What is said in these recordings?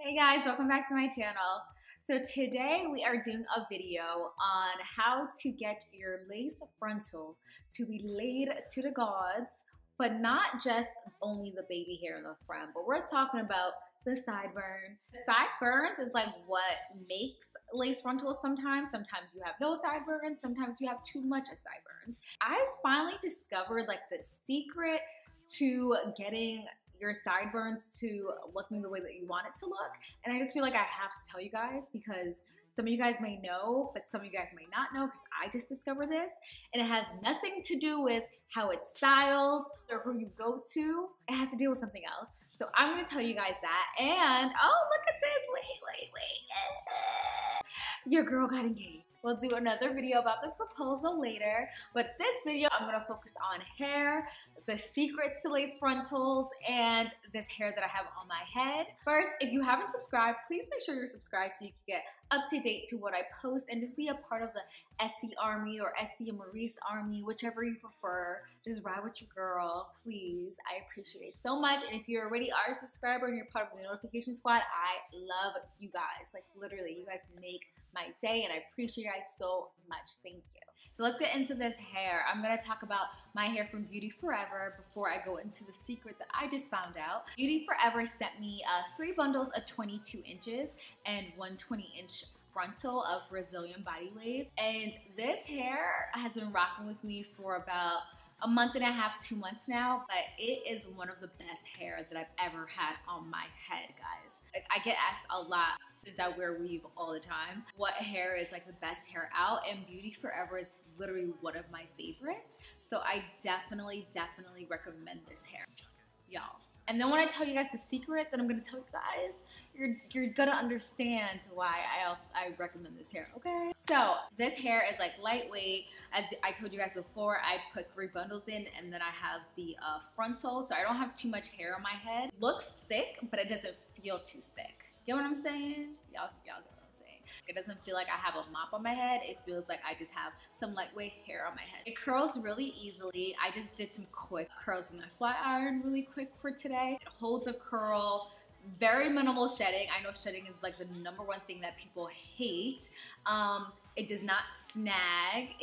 Hey guys, welcome back to my channel. So today we are doing a video on how to get your lace frontal to be laid to the gods, but not just only the baby hair in the front, but we're talking about the sideburn. Sideburns is like what makes lace frontals sometimes. Sometimes you have no sideburns, sometimes you have too much of sideburns. I finally discovered like the secret to getting your sideburns to looking the way that you want it to look. And I just feel like I have to tell you guys because some of you guys may know, but some of you guys may not know because I just discovered this. And it has nothing to do with how it's styled or who you go to. It has to do with something else. So I'm gonna tell you guys that. And oh, look at this, wait. Your girl got engaged. We'll do another video about the proposal later, but this video I'm gonna focus on hair, the secrets to lace frontals, and this hair that I have on my head. First, if you haven't subscribed, please make sure you're subscribed so you can get up to date to what I post and just be a part of the SC Army or SC Maurice Army, whichever you prefer. Just ride with your girl, please. I appreciate it so much. And if you already are a subscriber and you're part of the notification squad, I love you guys. Like literally, you guys make my day and I appreciate you guys so much. Thank you. So let's get into this hair. I'm gonna talk about my hair from Beauty Forever before I go into the secret that I just found out. Beauty Forever sent me 3 bundles of 22 inches and 1 20-inch frontal of Brazilian body wave. And this hair has been rocking with me for about a month and a half, 2 months now, but it is one of the best hair that I've ever had on my head, guys. Like, I get asked a lot since I wear weave all the time, what hair is like the best hair out, and Beauty Forever is literally one of my favorites. So I definitely recommend this hair, y'all. And then when I tell you guys the secret that I'm gonna tell you guys, you're gonna understand why I recommend this hair, okay? So this hair is like lightweight. As I told you guys before, I put 3 bundles in and then I have the frontal, so I don't have too much hair on my head. Looks thick, but it doesn't feel too thick. You know what I'm saying? Y'all get what I'm saying. It doesn't feel like I have a mop on my head. It feels like I just have some lightweight hair on my head. It curls really easily. I just did some quick curls with my flat iron really quick for today. It holds a curl, very minimal shedding. I know shedding is like the #1 thing that people hate. It does not snag.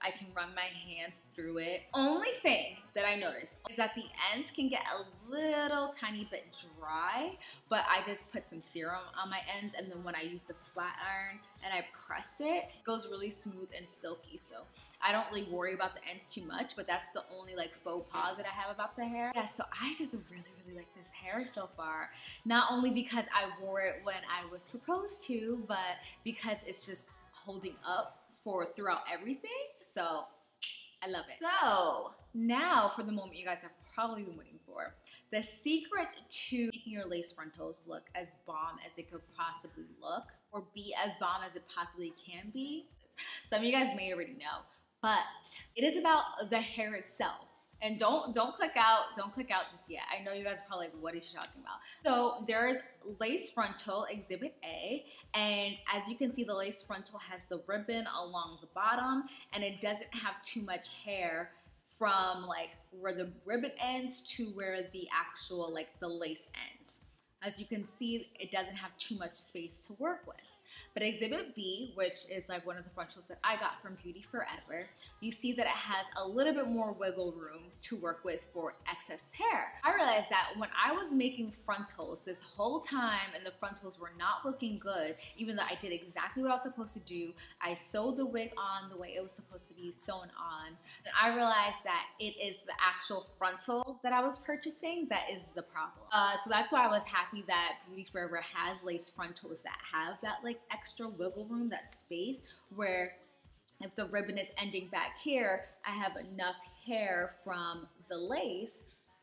I can run my hands through it. Only thing that I noticed is that the ends can get a little tiny bit dry, but I just put some serum on my ends, and then when I use the flat iron and I press it, it goes really smooth and silky. So I don't really worry about the ends too much, but that's the only like faux pas that I have about the hair. Yeah, so I just really like this hair so far. Not only because I wore it when I was proposed to, but because it's just holding up throughout everything. So I love it. So now for the moment you guys have probably been waiting for. The secret to making your lace frontals look as bomb as it could possibly look, or be as bomb as it possibly can be. Some of you guys may already know, but it is about the hair itself. And don't click out just yet. I know you guys are probably like, what is she talking about? So there's lace frontal exhibit A, and as you can see, the lace frontal has the ribbon along the bottom, and it doesn't have too much hair from like where the ribbon ends to where the actual like the lace ends. As you can see, it doesn't have too much space to work with. But exhibit B, which is like one of the frontals that I got from Beauty Forever, you see that it has a little bit more wiggle room to work with for excess hair. I realized that when I was making frontals this whole time and the frontals were not looking good, even though I did exactly what I was supposed to do, I sewed the wig on the way it was supposed to be sewn on, then I realized that it is the actual frontal that I was purchasing that is the problem. So that's why I was happy that Beauty Forever has lace frontals that have that like extra wiggle room, that space where if the ribbon is ending back here, I have enough hair from the lace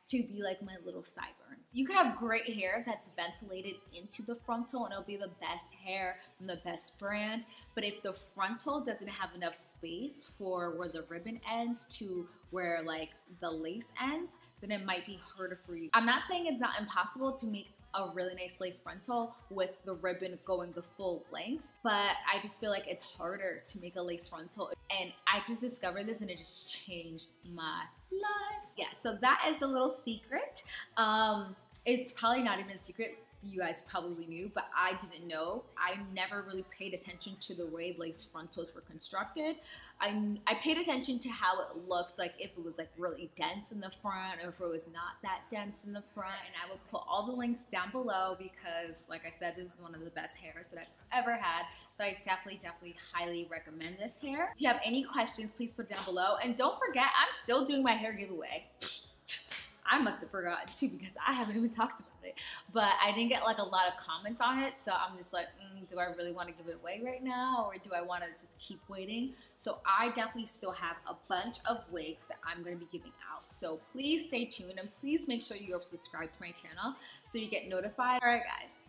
to be like my little sideburns. You could have great hair that's ventilated into the frontal and it'll be the best hair from the best brand, but if the frontal doesn't have enough space for where the ribbon ends to where like the lace ends, then it might be harder for you. I'm not saying it's not impossible to make a really nice lace frontal with the ribbon going the full length, but I just feel like it's harder to make a lace frontal, and I just discovered this and it just changed my life. Yeah, so that is the little secret. It's probably not even a secret you guys probably knew, but I didn't know. I never really paid attention to the way lace frontals were constructed. I paid attention to how it looked, like if it was like really dense in the front or if it was not that dense in the front. And I will put all the links down below because, like I said, this is one of the best hairs that I've ever had. So I definitely highly recommend this hair. If you have any questions, please put it down below. And don't forget, I'm still doing my hair giveaway. I must have forgotten too because I haven't even talked about it. But I didn't get like a lot of comments on it, so I'm just like, do I really want to give it away right now, or do I want to just keep waiting? So I definitely still have a bunch of wigs that I'm going to be giving out. So please stay tuned and please make sure you're subscribed to my channel so you get notified. All right, guys.